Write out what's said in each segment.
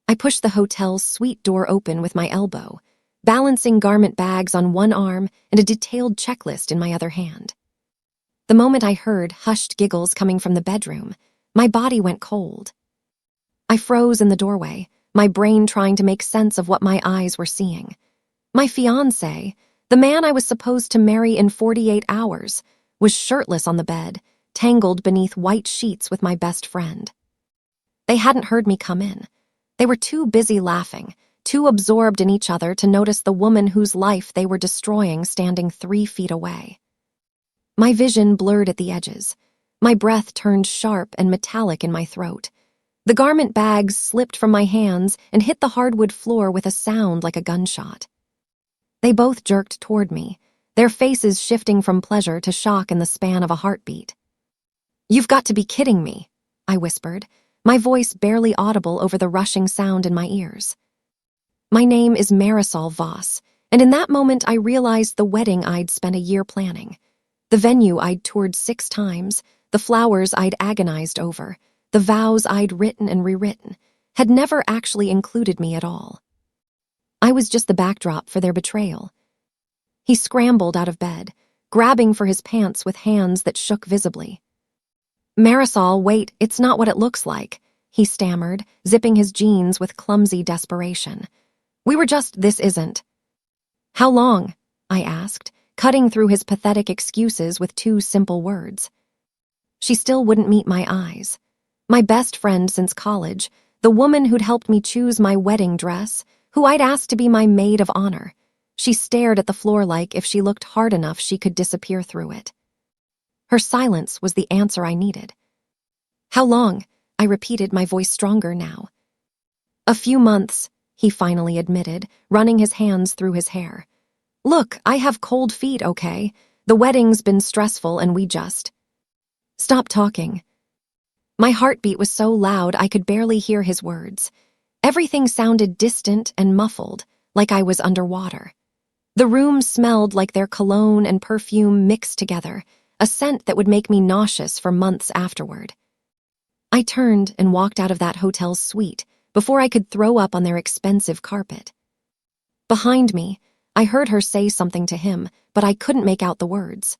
I pushed the hotel's suite door open with my elbow, balancing garment bags on one arm and a detailed checklist in my other hand. The moment I heard hushed giggles coming from the bedroom, my body went cold. I froze in the doorway, my brain trying to make sense of what my eyes were seeing. My fiancé, the man I was supposed to marry in 48 hours, was shirtless on the bed, tangled beneath white sheets with my best friend. They hadn't heard me come in. They were too busy laughing, too absorbed in each other to notice the woman whose life they were destroying standing 3 feet away. My vision blurred at the edges. My breath turned sharp and metallic in my throat. The garment bags slipped from my hands and hit the hardwood floor with a sound like a gunshot. They both jerked toward me, their faces shifting from pleasure to shock in the span of a heartbeat. "You've got to be kidding me," I whispered, my voice barely audible over the rushing sound in my ears. My name is Marisol Voss, and in that moment I realized the wedding I'd spent a year planning. The venue I'd toured 6 times, the flowers I'd agonized over, the vows I'd written and rewritten, had never actually included me at all. I was just the backdrop for their betrayal. He scrambled out of bed, grabbing for his pants with hands that shook visibly. "Marisol, wait, it's not what it looks like," he stammered, zipping his jeans with clumsy desperation. This isn't." "How long?" I asked, cutting through his pathetic excuses with 2 simple words. She still wouldn't meet my eyes. My best friend since college, the woman who'd helped me choose my wedding dress, who I'd asked to be my maid of honor. She stared at the floor like if she looked hard enough she could disappear through it. Her silence was the answer I needed. "How long?" I repeated, my voice stronger now. "A few months," he finally admitted, running his hands through his hair. "Look, I have cold feet, okay? The wedding's been stressful and we just..." "Stop talking." My heartbeat was so loud I could barely hear his words. Everything sounded distant and muffled, like I was underwater. The room smelled like their cologne and perfume mixed together, a scent that would make me nauseous for months afterward. I turned and walked out of that hotel's suite before I could throw up on their expensive carpet. Behind me, I heard her say something to him, but I couldn't make out the words.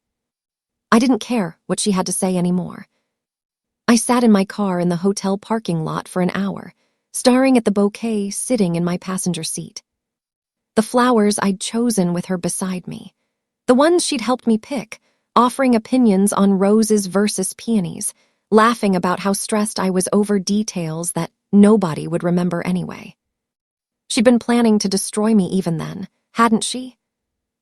I didn't care what she had to say anymore. I sat in my car in the hotel parking lot for an hour, staring at the bouquet sitting in my passenger seat. The flowers I'd chosen with her beside me. The ones she'd helped me pick, offering opinions on roses versus peonies, laughing about how stressed I was over details that nobody would remember anyway. She'd been planning to destroy me even then, hadn't she?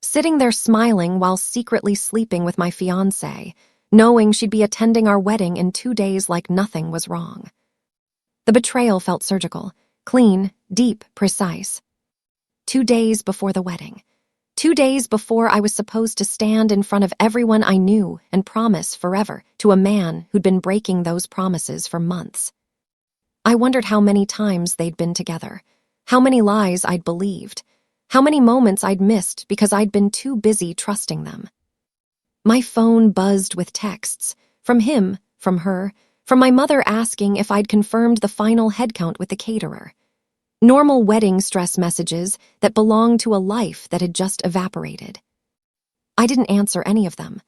Sitting there smiling while secretly sleeping with my fiancé, knowing she'd be attending our wedding in 2 days like nothing was wrong. The betrayal felt surgical, clean, deep, precise. 2 days before the wedding. 2 days before I was supposed to stand in front of everyone I knew and promise forever to a man who'd been breaking those promises for months. I wondered how many times they'd been together, how many lies I'd believed, how many moments I'd missed because I'd been too busy trusting them. My phone buzzed with texts, from him, from her, from my mother asking if I'd confirmed the final headcount with the caterer. Normal wedding stress messages that belonged to a life that had just evaporated. I didn't answer any of them.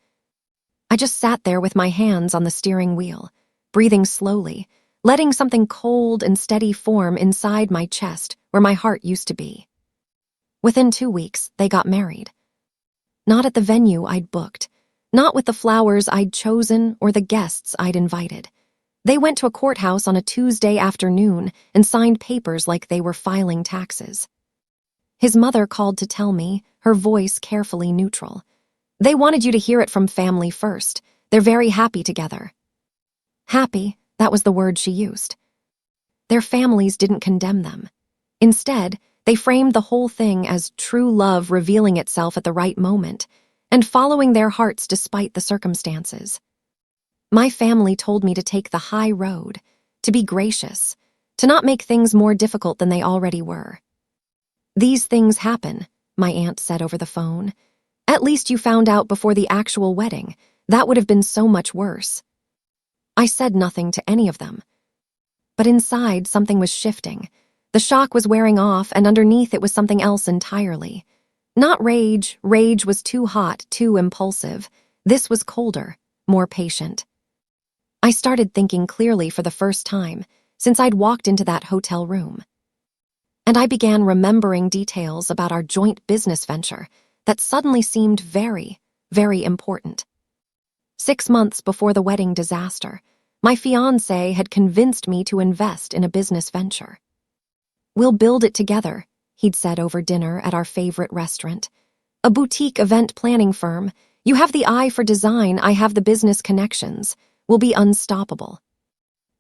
I just sat there with my hands on the steering wheel, breathing slowly, letting something cold and steady form inside my chest where my heart used to be. Within 2 weeks, they got married. Not at the venue I'd booked, not with the flowers I'd chosen or the guests I'd invited. They went to a courthouse on a Tuesday afternoon and signed papers like they were filing taxes. His mother called to tell me, her voice carefully neutral. "They wanted you to hear it from family first. They're very happy together." Happy, that was the word she used. Their families didn't condemn them. Instead, they framed the whole thing as true love revealing itself at the right moment and following their hearts despite the circumstances. My family told me to take the high road, to be gracious, to not make things more difficult than they already were. "These things happen," my aunt said over the phone. "At least you found out before the actual wedding. That would have been so much worse." I said nothing to any of them. But inside, something was shifting. The shock was wearing off, and underneath it was something else entirely. Not rage. Rage was too hot, too impulsive. This was colder, more patient. I started thinking clearly for the first time since I'd walked into that hotel room. And I began remembering details about our joint business venture that suddenly seemed very, very important. 6 months before the wedding disaster, my fiancé had convinced me to invest in a business venture. "We'll build it together," he'd said over dinner at our favorite restaurant. "A boutique event planning firm. You have the eye for design, I have the business connections. We'll be unstoppable."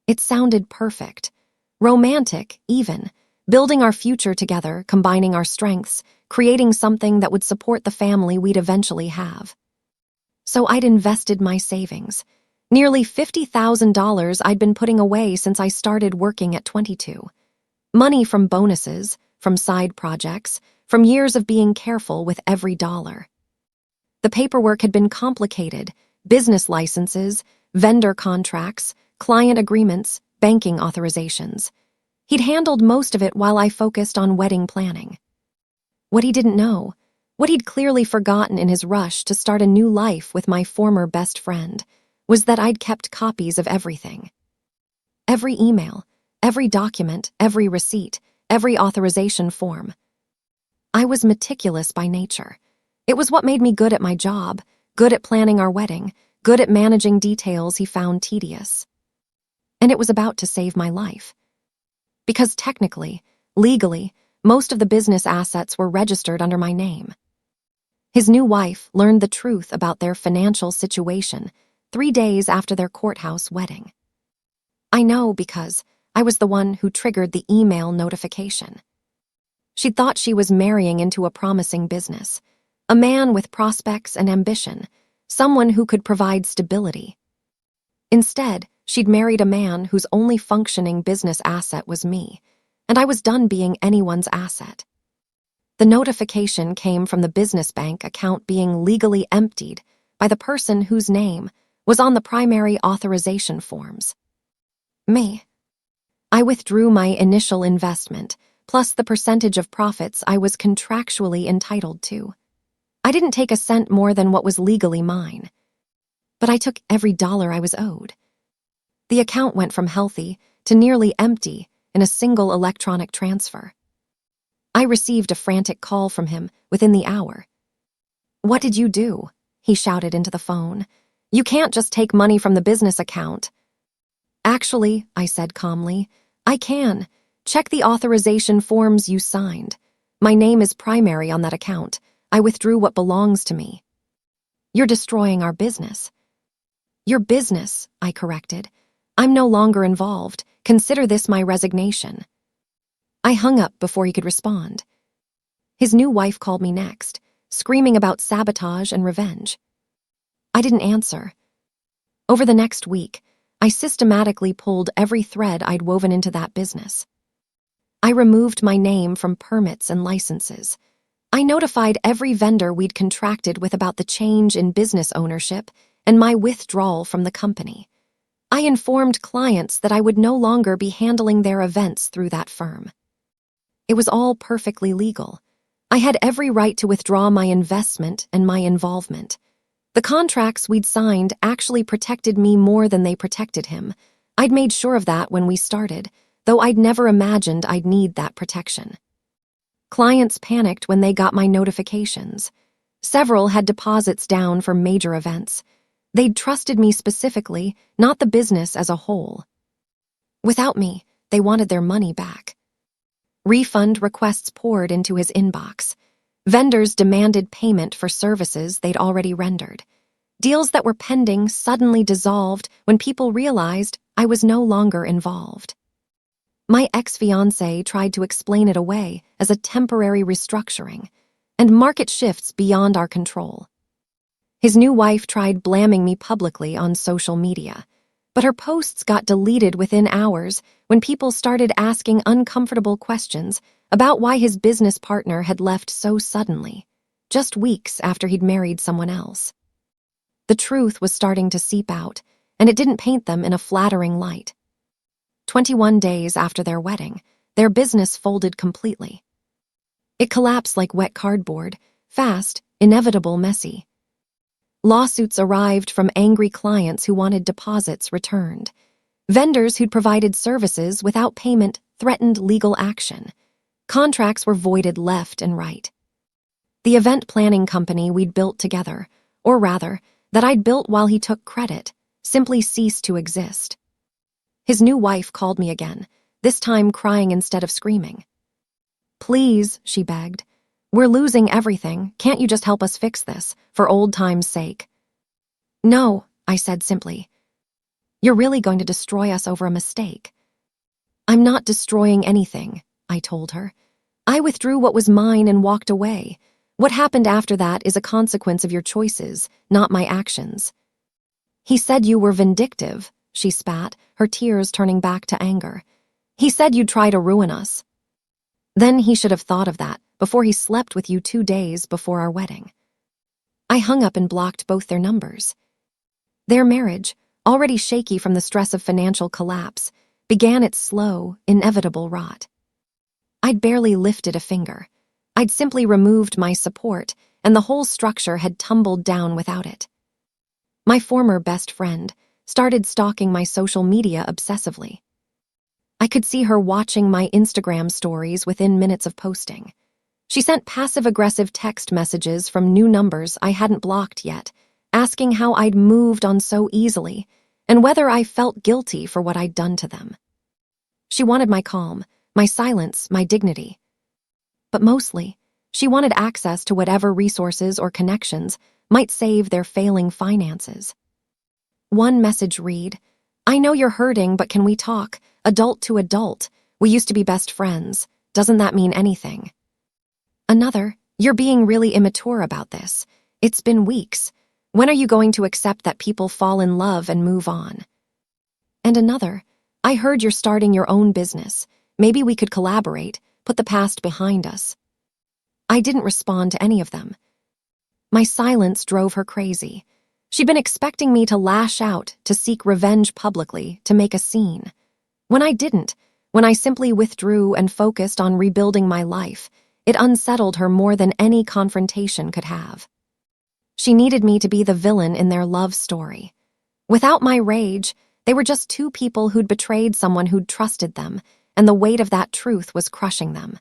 It sounded perfect. Romantic, even. Building our future together, combining our strengths, creating something that would support the family we'd eventually have. So I'd invested my savings. Nearly $50,000 I'd been putting away since I started working at 22. Money from bonuses, from side projects, from years of being careful with every dollar. The paperwork had been complicated: business licenses, vendor contracts, client agreements, banking authorizations. He'd handled most of it while I focused on wedding planning. What he didn't know, what he'd clearly forgotten in his rush to start a new life with my former best friend, was that I'd kept copies of everything. Every email, every document, every receipt, every authorization form. I was meticulous by nature. It was what made me good at my job, good at planning our wedding, good at managing details he found tedious. And it was about to save my life. Because technically, legally, most of the business assets were registered under my name. His new wife learned the truth about their financial situation 3 days after their courthouse wedding. I know because I was the one who triggered the email notification. She thought she was marrying into a promising business, a man with prospects and ambition, someone who could provide stability. Instead, she'd married a man whose only functioning business asset was me, and I was done being anyone's asset. The notification came from the business bank account being legally emptied by the person whose name was on the primary authorization forms. Me. I withdrew my initial investment, plus the percentage of profits I was contractually entitled to. I didn't take a cent more than what was legally mine, but I took every dollar I was owed. The account went from healthy to nearly empty in a single electronic transfer. I received a frantic call from him within the hour. "What did you do?" he shouted into the phone. "You can't just take money from the business account." "Actually," I said calmly, "I can. Check the authorization forms you signed. My name is primary on that account. I withdrew what belongs to me." "You're destroying our business." "Your business," I corrected. "I'm no longer involved. Consider this my resignation." I hung up before he could respond. His new wife called me next, screaming about sabotage and revenge. I didn't answer. Over the next week, I systematically pulled every thread I'd woven into that business. I removed my name from permits and licenses. I notified every vendor we'd contracted with about the change in business ownership and my withdrawal from the company. I informed clients that I would no longer be handling their events through that firm. It was all perfectly legal. I had every right to withdraw my investment and my involvement. The contracts we'd signed actually protected me more than they protected him. I'd made sure of that when we started, though I'd never imagined I'd need that protection. Clients panicked when they got my notifications. Several had deposits down for major events. They'd trusted me specifically, not the business as a whole. Without me, they wanted their money back. Refund requests poured into his inbox. Vendors demanded payment for services they'd already rendered. Deals that were pending suddenly dissolved when people realized I was no longer involved. My ex-fiancé tried to explain it away as a temporary restructuring and market shifts beyond our control. His new wife tried blaming me publicly on social media, but her posts got deleted within hours when people started asking uncomfortable questions about why his business partner had left so suddenly, just weeks after he'd married someone else. The truth was starting to seep out, and it didn't paint them in a flattering light. 21 days after their wedding, their business folded completely. It collapsed like wet cardboard, fast, inevitable, messy. Lawsuits arrived from angry clients who wanted deposits returned. Vendors who'd provided services without payment threatened legal action. Contracts were voided left and right. The event planning company we'd built together, or rather, that I'd built while he took credit, simply ceased to exist. His new wife called me again, this time crying instead of screaming. "Please," she begged. "We're losing everything. Can't you just help us fix this, for old time's sake?" "No," I said simply. "You're really going to destroy us over a mistake." "I'm not destroying anything," I told her. "I withdrew what was mine and walked away. What happened after that is a consequence of your choices, not my actions." "He said you were vindictive," she spat, her tears turning back to anger. "He said you'd try to ruin us." "Then he should have thought of that before he slept with you 2 days before our wedding." I hung up and blocked both their numbers. Their marriage, already shaky from the stress of financial collapse, began its slow, inevitable rot. I'd barely lifted a finger. I'd simply removed my support, and the whole structure had tumbled down without it. My former best friend started stalking my social media obsessively. I could see her watching my Instagram stories within minutes of posting. She sent passive-aggressive text messages from new numbers I hadn't blocked yet, asking how I'd moved on so easily and whether I felt guilty for what I'd done to them. She wanted my calm, my silence, my dignity. But mostly, she wanted access to whatever resources or connections might save their failing finances. One message read, "I know you're hurting, but can we talk? Adult to adult. We used to be best friends. Doesn't that mean anything?" Another, "You're being really immature about this. It's been weeks. When are you going to accept that people fall in love and move on?" And another, "I heard you're starting your own business. Maybe we could collaborate, put the past behind us." I didn't respond to any of them. My silence drove her crazy. She'd been expecting me to lash out, to seek revenge publicly, to make a scene. When I didn't, when I simply withdrew and focused on rebuilding my life, it unsettled her more than any confrontation could have. She needed me to be the villain in their love story. Without my rage, they were just two people who'd betrayed someone who'd trusted them, and the weight of that truth was crushing them.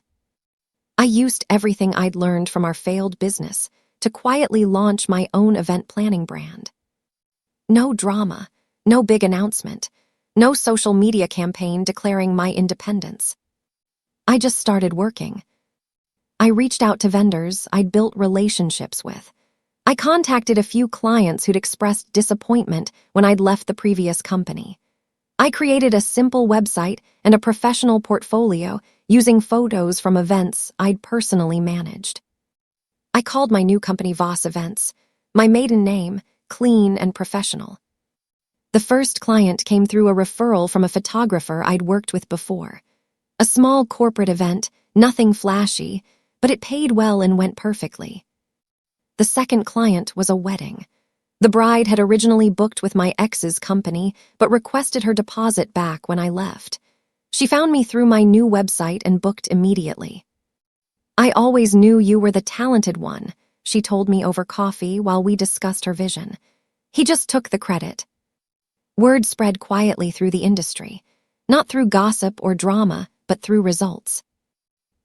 I used everything I'd learned from our failed business to quietly launch my own event planning brand. No drama, no big announcement, no social media campaign declaring my independence. I just started working. I reached out to vendors I'd built relationships with. I contacted a few clients who'd expressed disappointment when I'd left the previous company. I created a simple website and a professional portfolio using photos from events I'd personally managed. I called my new company Voss Events, my maiden name, clean and professional. The first client came through a referral from a photographer I'd worked with before. A small corporate event, nothing flashy, but it paid well and went perfectly. The second client was a wedding. The bride had originally booked with my ex's company, but requested her deposit back when I left. She found me through my new website and booked immediately. "I always knew you were the talented one," she told me over coffee while we discussed her vision. "He just took the credit." Word spread quietly through the industry, not through gossip or drama, but through results.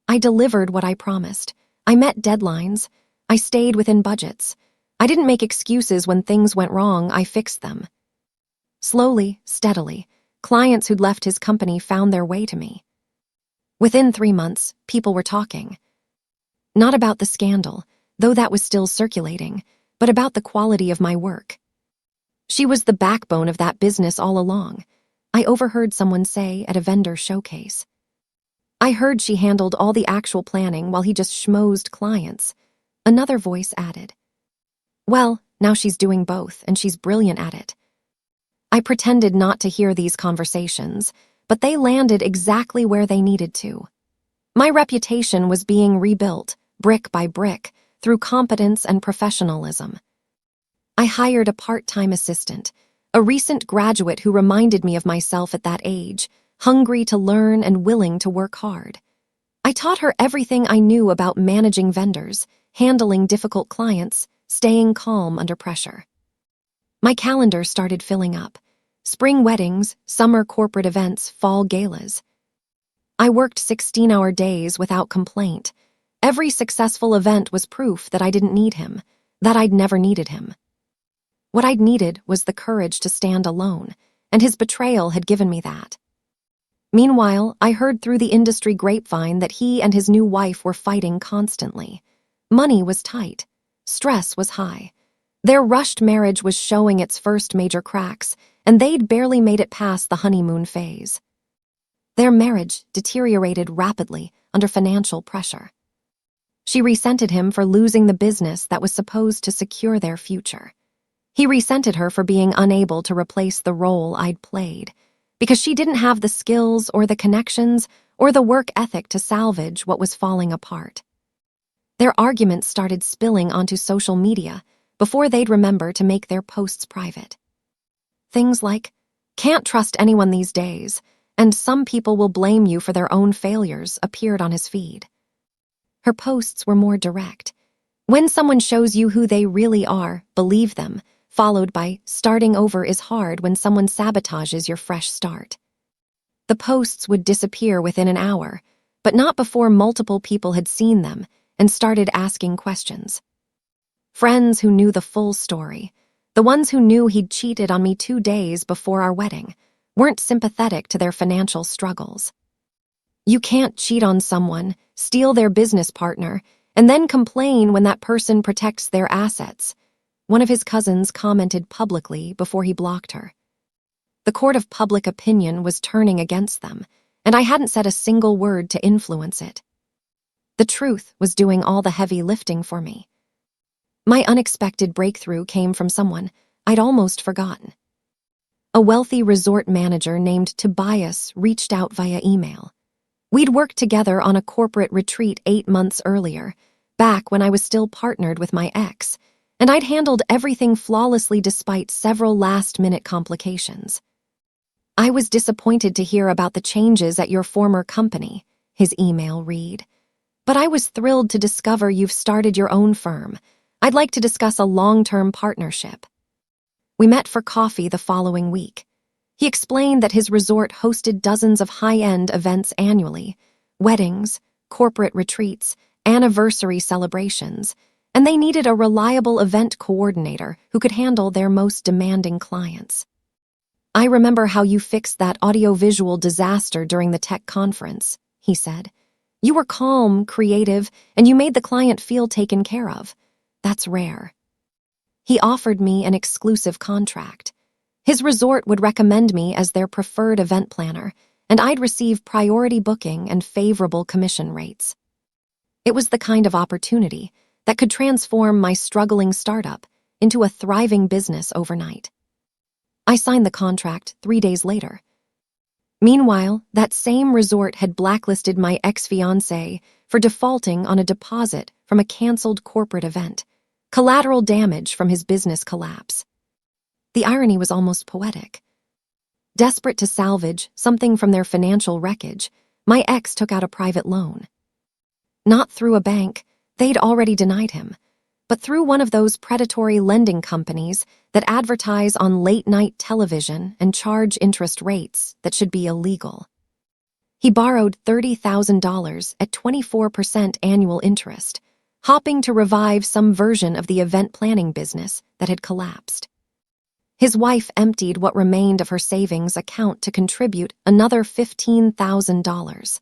I delivered what I promised. I met deadlines. I stayed within budgets. I didn't make excuses when things went wrong, I fixed them. Slowly, steadily, clients who'd left his company found their way to me. Within 3 months, people were talking. Not about the scandal, though that was still circulating, but about the quality of my work. She was the backbone of that business all along, I overheard someone say at a vendor showcase. I heard she handled all the actual planning while he just schmoozed clients. Another voice added, "Well, now she's doing both, and she's brilliant at it." I pretended not to hear these conversations, but they landed exactly where they needed to. My reputation was being rebuilt, brick by brick, through competence and professionalism. I hired a part-time assistant, a recent graduate who reminded me of myself at that age, hungry to learn and willing to work hard. I taught her everything I knew about managing vendors, handling difficult clients, staying calm under pressure. My calendar started filling up. Spring weddings, summer corporate events, fall galas. I worked 16-hour days without complaint. Every successful event was proof that I didn't need him, that I'd never needed him. What I'd needed was the courage to stand alone, and his betrayal had given me that. Meanwhile, I heard through the industry grapevine that he and his new wife were fighting constantly. Money was tight. Stress was high. Their rushed marriage was showing its first major cracks, and they'd barely made it past the honeymoon phase. Their marriage deteriorated rapidly under financial pressure. She resented him for losing the business that was supposed to secure their future. He resented her for being unable to replace the role I'd played, because she didn't have the skills or the connections or the work ethic to salvage what was falling apart. Their arguments started spilling onto social media before they'd remember to make their posts private. Things like, "Can't trust anyone these days," and "Some people will blame you for their own failures" appeared on his feed. Her posts were more direct. "When someone shows you who they really are, believe them," followed by "Starting over is hard when someone sabotages your fresh start." The posts would disappear within an hour, but not before multiple people had seen them and started asking questions. Friends who knew the full story, the ones who knew he'd cheated on me 2 days before our wedding, weren't sympathetic to their financial struggles. You can't cheat on someone, steal their business partner, and then complain when that person protects their assets, one of his cousins commented publicly before he blocked her. The court of public opinion was turning against them, and I hadn't said a single word to influence it. The truth was doing all the heavy lifting for me. My unexpected breakthrough came from someone I'd almost forgotten. A wealthy resort manager named Tobias reached out via email. We'd worked together on a corporate retreat 8 months earlier, back when I was still partnered with my ex, and I'd handled everything flawlessly despite several last-minute complications. "I was disappointed to hear about the changes at your former company," his email read. "But I was thrilled to discover you've started your own firm. I'd like to discuss a long-term partnership." We met for coffee the following week. He explained that his resort hosted dozens of high-end events annually: weddings, corporate retreats, anniversary celebrations, and they needed a reliable event coordinator who could handle their most demanding clients. "I remember how you fixed that audiovisual disaster during the tech conference," he said. "You were calm, creative, and you made the client feel taken care of. That's rare." He offered me an exclusive contract. His resort would recommend me as their preferred event planner, and I'd receive priority booking and favorable commission rates. It was the kind of opportunity that could transform my struggling startup into a thriving business overnight. I signed the contract 3 days later. Meanwhile, that same resort had blacklisted my ex-fiancé for defaulting on a deposit from a canceled corporate event, collateral damage from his business collapse. The irony was almost poetic. Desperate to salvage something from their financial wreckage, my ex took out a private loan. Not through a bank, they'd already denied him, but through one of those predatory lending companies that advertise on late-night television and charge interest rates that should be illegal. He borrowed $30,000 at 24% annual interest, hoping to revive some version of the event planning business that had collapsed. His wife emptied what remained of her savings account to contribute another $15,000.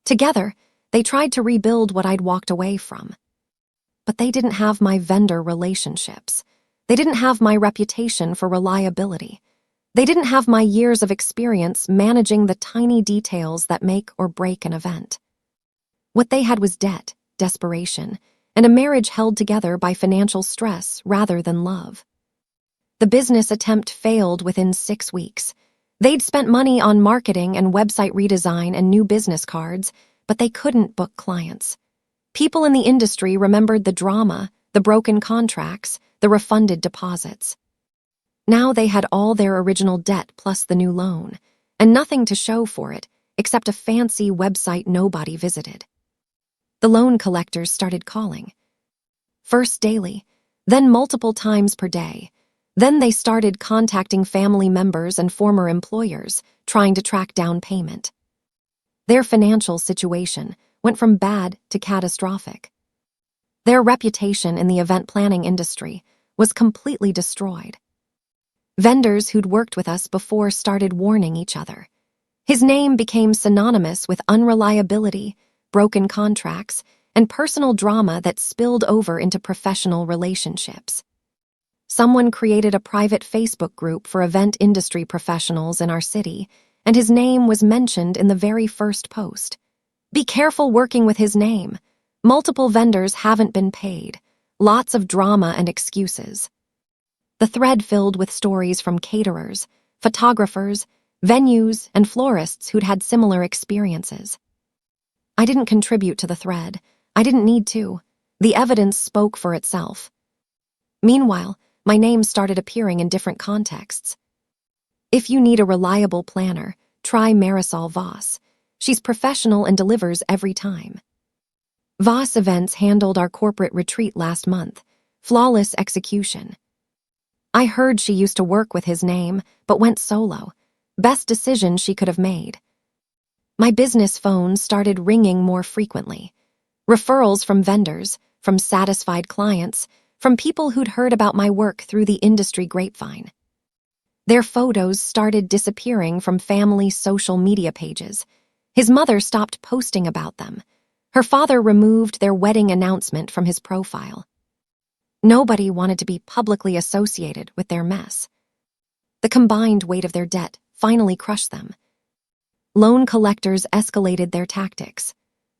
Together, they tried to rebuild what I'd walked away from. But they didn't have my vendor relationships. They didn't have my reputation for reliability. They didn't have my years of experience managing the tiny details that make or break an event. What they had was debt, desperation, and a marriage held together by financial stress rather than love. The business attempt failed within 6 weeks. They'd spent money on marketing and website redesign and new business cards, but they couldn't book clients. People in the industry remembered the drama, the broken contracts, the refunded deposits. Now they had all their original debt plus the new loan, and nothing to show for it except a fancy website nobody visited. The loan collectors started calling. First daily, then multiple times per day. Then they started contacting family members and former employers, trying to track down payment. Their financial situation went from bad to catastrophic. Their reputation in the event planning industry was completely destroyed. Vendors who'd worked with us before started warning each other. His name became synonymous with unreliability, broken contracts, and personal drama that spilled over into professional relationships. Someone created a private Facebook group for event industry professionals in our city, and his name was mentioned in the very first post. Be careful working with his name. Multiple vendors haven't been paid. Lots of drama and excuses. The thread filled with stories from caterers, photographers, venues, and florists who'd had similar experiences. I didn't contribute to the thread. I didn't need to. The evidence spoke for itself. Meanwhile, my name started appearing in different contexts. If you need a reliable planner, try Marisol Voss. She's professional and delivers every time. Voss Events handled our corporate retreat last month. Flawless execution. I heard she used to work with his name, but went solo. Best decision she could have made. My business phone started ringing more frequently. Referrals from vendors, from satisfied clients, from people who'd heard about my work through the industry grapevine. Their photos started disappearing from family social media pages. His mother stopped posting about them. Her father removed their wedding announcement from his profile. Nobody wanted to be publicly associated with their mess. The combined weight of their debt finally crushed them. Loan collectors escalated their tactics.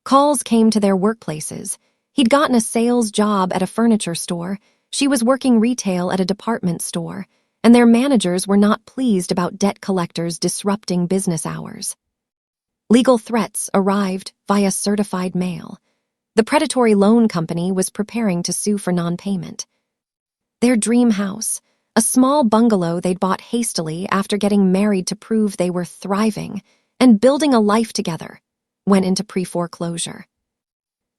Calls came to their workplaces. He'd gotten a sales job at a furniture store, she was working retail at a department store, and their managers were not pleased about debt collectors disrupting business hours. Legal threats arrived via certified mail. The predatory loan company was preparing to sue for non-payment. Their dream house, a small bungalow they'd bought hastily after getting married to prove they were thriving and building a life together, went into pre-foreclosure.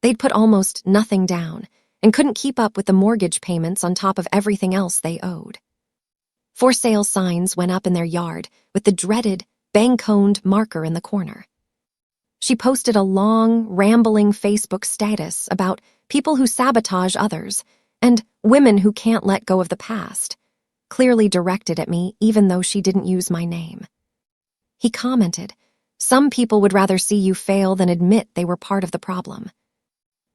They'd put almost nothing down and couldn't keep up with the mortgage payments on top of everything else they owed. For sale signs went up in their yard with the dreaded, bang-coned marker in the corner. She posted a long, rambling Facebook status about people who sabotage others and women who can't let go of the past, clearly directed at me even though she didn't use my name. He commented, "Some people would rather see you fail than admit they were part of the problem."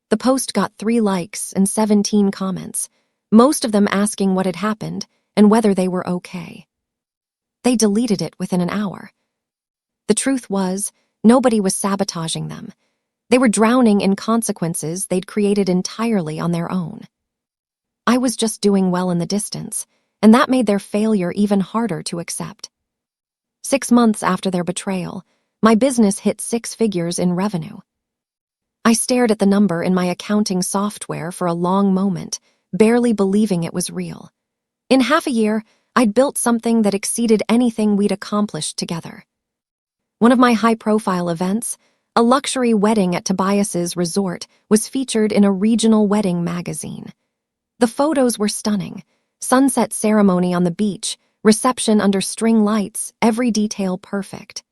The post got 3 likes and 17 comments, most of them asking what had happened and whether they were okay. They deleted it within an hour. The truth was, nobody was sabotaging them. They were drowning in consequences they'd created entirely on their own. I was just doing well in the distance, and that made their failure even harder to accept. 6 months after their betrayal, my business hit 6 figures in revenue. I stared at the number in my accounting software for a long moment, barely believing it was real. In half a year, I'd built something that exceeded anything we'd accomplished together. One of my high-profile events, a luxury wedding at Tobias's resort, was featured in a regional wedding magazine. The photos were stunning. Sunset ceremony on the beach, reception under string lights, every detail perfect.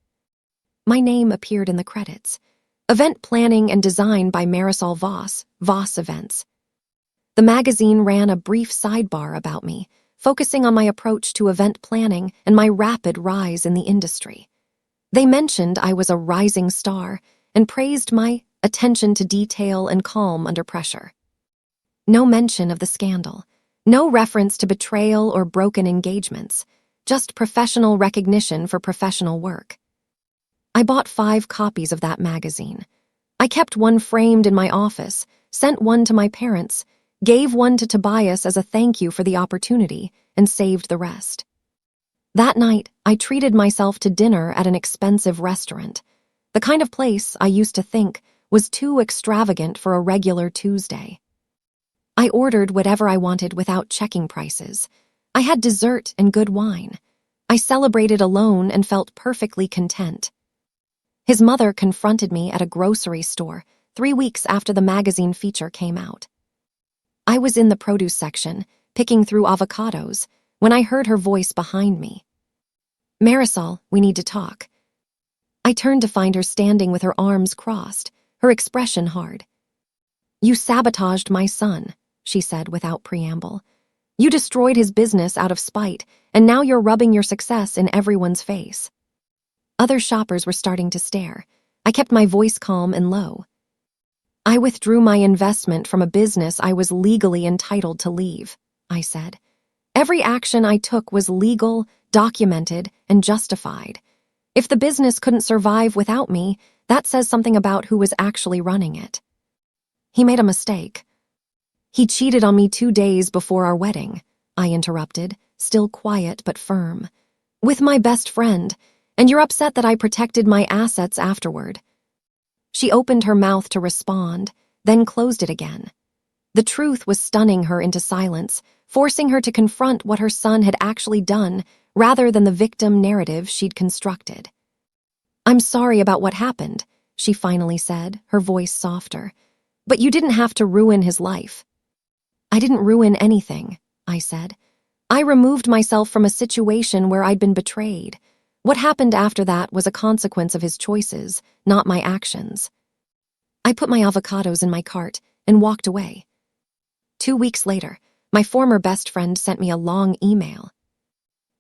My name appeared in the credits. Event planning and design by Marisol Voss, Voss Events. The magazine ran a brief sidebar about me, focusing on my approach to event planning and my rapid rise in the industry. They mentioned I was a rising star and praised my attention to detail and calm under pressure. No mention of the scandal, no reference to betrayal or broken engagements, just professional recognition for professional work. I bought 5 copies of that magazine. I kept one framed in my office, sent one to my parents, gave one to Tobias as a thank you for the opportunity, and saved the rest. That night, I treated myself to dinner at an expensive restaurant, the kind of place I used to think was too extravagant for a regular Tuesday. I ordered whatever I wanted without checking prices. I had dessert and good wine. I celebrated alone and felt perfectly content. His mother confronted me at a grocery store 3 weeks after the magazine feature came out. I was in the produce section, picking through avocados, when I heard her voice behind me. "Marisol, we need to talk." I turned to find her standing with her arms crossed, her expression hard. "You sabotaged my son," she said without preamble. "You destroyed his business out of spite, and now you're rubbing your success in everyone's face." Other shoppers were starting to stare. I kept my voice calm and low. "I withdrew my investment from a business I was legally entitled to leave," I said. "Every action I took was legal, documented, and justified. If the business couldn't survive without me, that says something about who was actually running it." "He made a mistake." "He cheated on me 2 days before our wedding," I interrupted, still quiet but firm. "With my best friend, and you're upset that I protected my assets afterward." She opened her mouth to respond, then closed it again. The truth was stunning her into silence, forcing her to confront what her son had actually done rather than the victim narrative she'd constructed. "I'm sorry about what happened," she finally said, her voice softer. "But you didn't have to ruin his life." "I didn't ruin anything," I said. "I removed myself from a situation where I'd been betrayed. What happened after that was a consequence of his choices, not my actions." I put my avocados in my cart and walked away. 2 weeks later, my former best friend sent me a long email.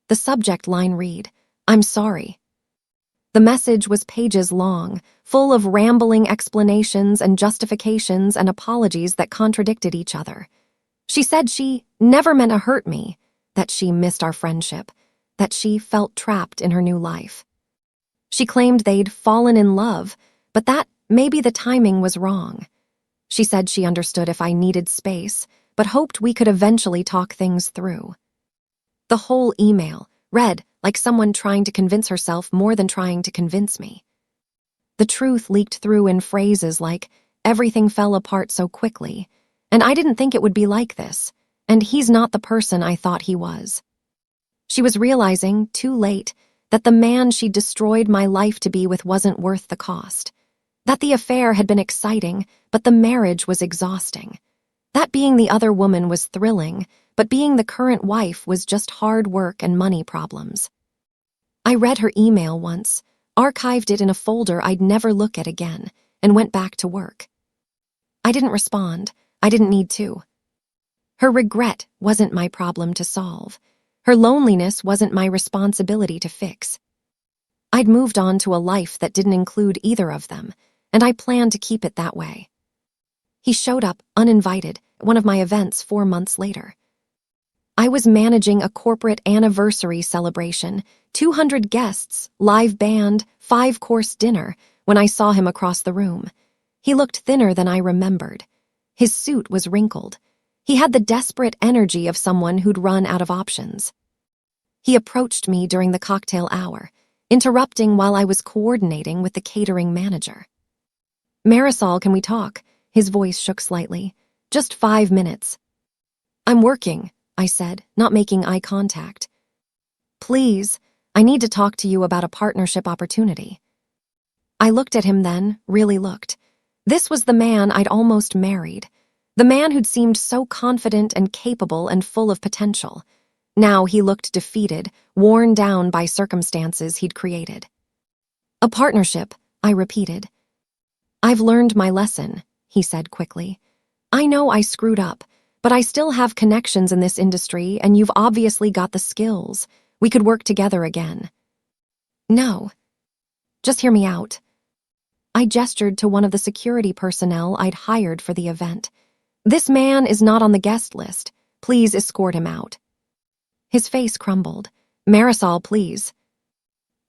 The subject line read, "I'm sorry." The message was pages long, full of rambling explanations and justifications and apologies that contradicted each other. She said she never meant to hurt me, that she missed our friendship, that she felt trapped in her new life. She claimed they'd fallen in love, but that maybe the timing was wrong. She said she understood if I needed space, but hoped we could eventually talk things through. The whole email read like someone trying to convince herself more than trying to convince me. The truth leaked through in phrases like, "Everything fell apart so quickly, and I didn't think it would be like this, and he's not the person I thought he was." She was realizing, too late, that the man she'd destroyed my life to be with wasn't worth the cost. That the affair had been exciting, but the marriage was exhausting. That being the other woman was thrilling, but being the current wife was just hard work and money problems. I read her email once, archived it in a folder I'd never look at again, and went back to work. I didn't respond. I didn't need to. Her regret wasn't my problem to solve. Her loneliness wasn't my responsibility to fix. I'd moved on to a life that didn't include either of them, and I planned to keep it that way. He showed up, uninvited, at one of my events 4 months later. I was managing a corporate anniversary celebration, 200 guests, live band, 5-course dinner, when I saw him across the room. He looked thinner than I remembered. His suit was wrinkled. He had the desperate energy of someone who'd run out of options. He approached me during the cocktail hour, interrupting while I was coordinating with the catering manager. "Marisol, can we talk?" His voice shook slightly. "Just 5 minutes." "I'm working," I said, not making eye contact. "Please, I need to talk to you about a partnership opportunity." I looked at him then, really looked. This was the man I'd almost married. The man who'd seemed so confident and capable and full of potential. Now he looked defeated, worn down by circumstances he'd created. "A partnership," I repeated. "I've learned my lesson," he said quickly. "I know I screwed up, but I still have connections in this industry, and you've obviously got the skills. We could work together again." "No. Just hear me out." I gestured to one of the security personnel I'd hired for the event. "This man is not on the guest list. Please escort him out." His face crumbled. "Marisol, please."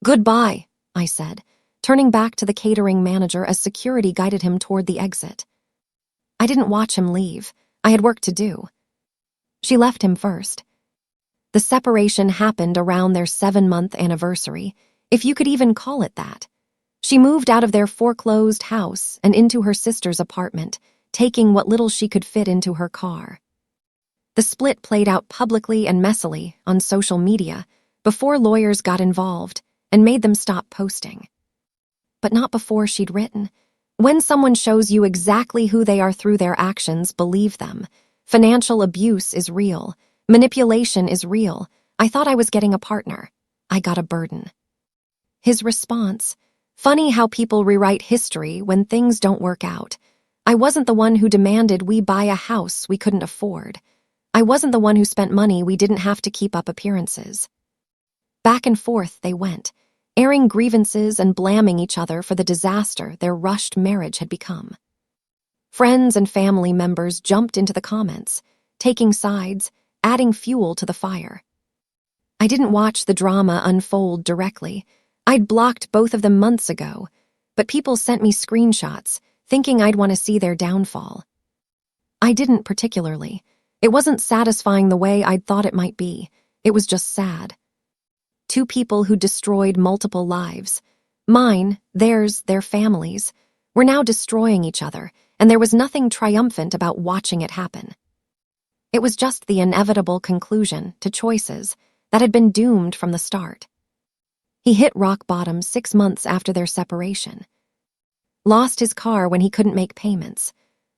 "Goodbye," I said, turning back to the catering manager as security guided him toward the exit. I didn't watch him leave. I had work to do. She left him first. The separation happened around their 7-month anniversary, if you could even call it that. She moved out of their foreclosed house and into her sister's apartment, taking what little she could fit into her car. The split played out publicly and messily on social media, before lawyers got involved and made them stop posting. But not before she'd written. When someone shows you exactly who they are through their actions, believe them. Financial abuse is real. Manipulation is real. I thought I was getting a partner. I got a burden. His response: funny how people rewrite history when things don't work out. I wasn't the one who demanded we buy a house we couldn't afford. I wasn't the one who spent money we didn't have to keep up appearances. Back and forth they went, airing grievances and blaming each other for the disaster their rushed marriage had become. Friends and family members jumped into the comments, taking sides, adding fuel to the fire. I didn't watch the drama unfold directly. I'd blocked both of them months ago, but people sent me screenshots, thinking I'd want to see their downfall. I didn't particularly. It wasn't satisfying the way I'd thought it might be. It was just sad. Two people who destroyed multiple lives. Mine, theirs, their families, were now destroying each other, and there was nothing triumphant about watching it happen. It was just the inevitable conclusion to choices that had been doomed from the start. He hit rock bottom 6 months after their separation. Lost his car when he couldn't make payments.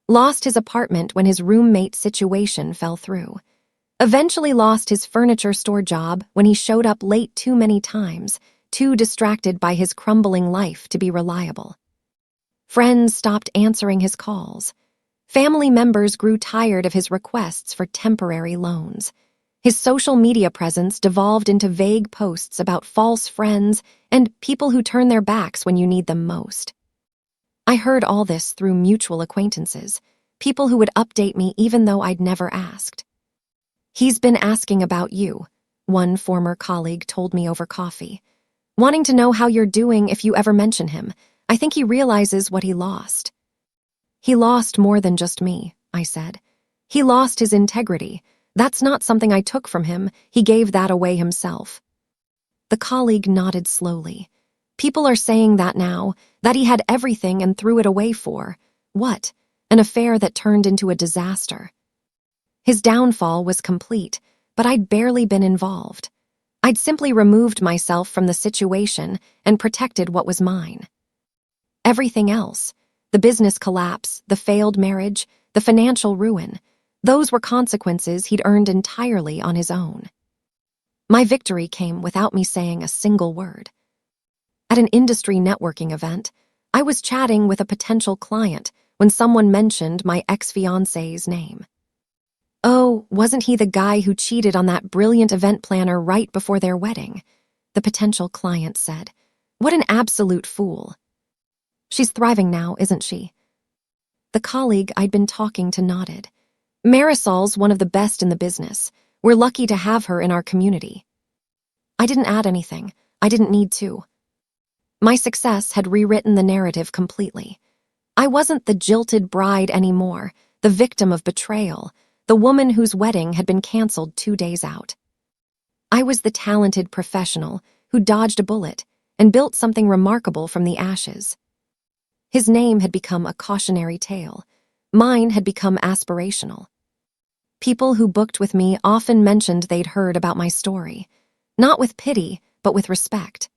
Lost his apartment when his roommate situation fell through. Eventually lost his furniture store job when he showed up late too many times, too distracted by his crumbling life to be reliable. Friends stopped answering his calls. Family members grew tired of his requests for temporary loans. His social media presence devolved into vague posts about false friends and people who turn their backs when you need them most. I heard all this through mutual acquaintances, people who would update me even though I'd never asked. "He's been asking about you," one former colleague told me over coffee. "Wanting to know how you're doing if you ever mention him. I think he realizes what he lost." "He lost more than just me," I said. "He lost his integrity. That's not something I took from him. He gave that away himself." The colleague nodded slowly. "People are saying that now, that he had everything and threw it away for what? An affair that turned into a disaster." His downfall was complete, but I'd barely been involved. I'd simply removed myself from the situation and protected what was mine. Everything else, the business collapse, the failed marriage, the financial ruin, those were consequences he'd earned entirely on his own. My victory came without me saying a single word. At an industry networking event, I was chatting with a potential client when someone mentioned my ex-fiancé's name. "Oh, wasn't he the guy who cheated on that brilliant event planner right before their wedding?" the potential client said. "What an absolute fool." "She's thriving now, isn't she?" The colleague I'd been talking to nodded. "Marisol's one of the best in the business. We're lucky to have her in our community." I didn't add anything. I didn't need to. My success had rewritten the narrative completely. I wasn't the jilted bride anymore, the victim of betrayal, the woman whose wedding had been canceled 2 days out. I was the talented professional who dodged a bullet and built something remarkable from the ashes. His name had become a cautionary tale. Mine had become aspirational. People who booked with me often mentioned they'd heard about my story, not with pity, but with respect.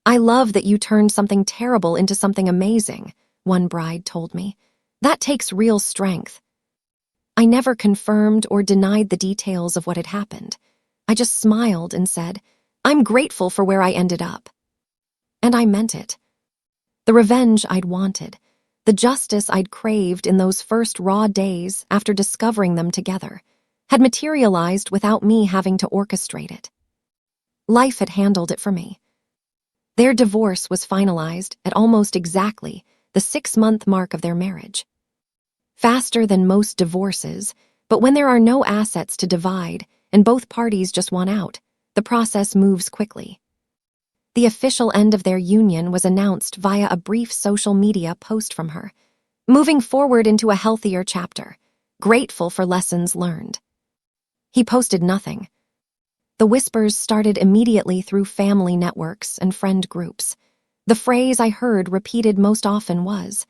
"I love that you turned something terrible into something amazing," one bride told me. "That takes real strength." I never confirmed or denied the details of what had happened. I just smiled and said, "I'm grateful for where I ended up." And I meant it. The revenge I'd wanted, the justice I'd craved in those first raw days after discovering them together, had materialized without me having to orchestrate it. Life had handled it for me. Their divorce was finalized at almost exactly the 6-month mark of their marriage. Faster than most divorces, but when there are no assets to divide and both parties just want out, the process moves quickly. The official end of their union was announced via a brief social media post from her, moving forward into a healthier chapter, grateful for lessons learned. He posted nothing. The whispers started immediately through family networks and friend groups. The phrase I heard repeated most often was,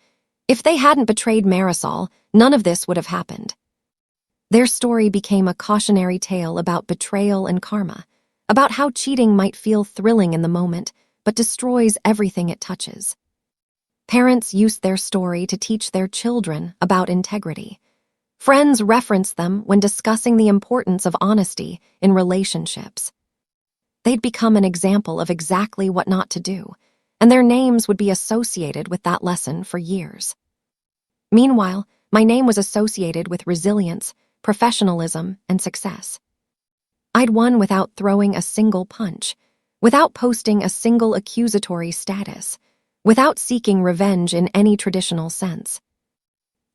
"If they hadn't betrayed Marisol, none of this would have happened." Their story became a cautionary tale about betrayal and karma, about how cheating might feel thrilling in the moment, but destroys everything it touches. Parents used their story to teach their children about integrity. Friends referenced them when discussing the importance of honesty in relationships. They'd become an example of exactly what not to do, and their names would be associated with that lesson for years. Meanwhile, my name was associated with resilience, professionalism, and success. I'd won without throwing a single punch, without posting a single accusatory status, without seeking revenge in any traditional sense.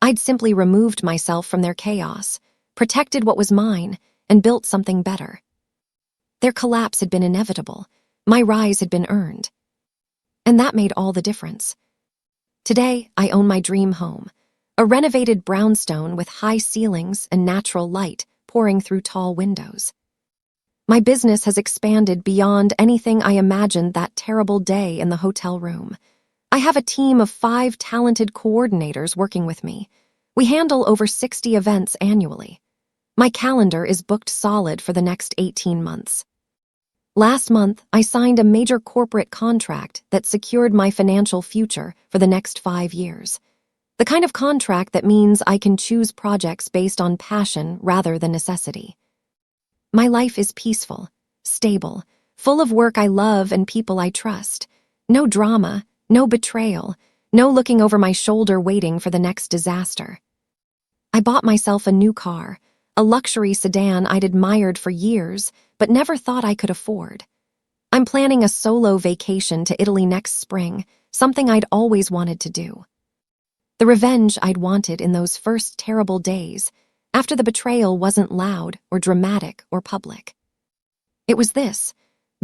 I'd simply removed myself from their chaos, protected what was mine, and built something better. Their collapse had been inevitable. My rise had been earned. And that made all the difference. Today, I own my dream home, a renovated brownstone with high ceilings and natural light pouring through tall windows. My business has expanded beyond anything I imagined that terrible day in the hotel room. I have a team of 5 talented coordinators working with me. We handle over 60 events annually. My calendar is booked solid for the next 18 months. Last month, I signed a major corporate contract that secured my financial future for the next 5 years. The kind of contract that means I can choose projects based on passion rather than necessity. My life is peaceful, stable, full of work I love and people I trust. No drama, no betrayal, no looking over my shoulder waiting for the next disaster. I bought myself a new car, a luxury sedan I'd admired for years but never thought I could afford. I'm planning a solo vacation to Italy next spring, something I'd always wanted to do. The revenge I'd wanted in those first terrible days, after the betrayal wasn't loud or dramatic or public. It was this,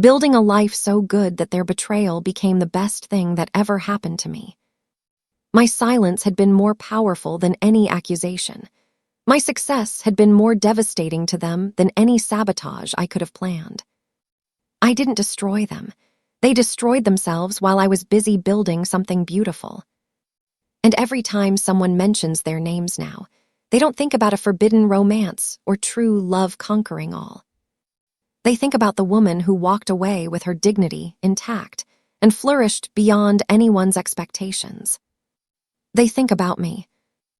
building a life so good that their betrayal became the best thing that ever happened to me. My silence had been more powerful than any accusation. My success had been more devastating to them than any sabotage I could have planned. I didn't destroy them. They destroyed themselves while I was busy building something beautiful. And every time someone mentions their names now, they don't think about a forbidden romance or true love conquering all. They think about the woman who walked away with her dignity intact and flourished beyond anyone's expectations. They think about me,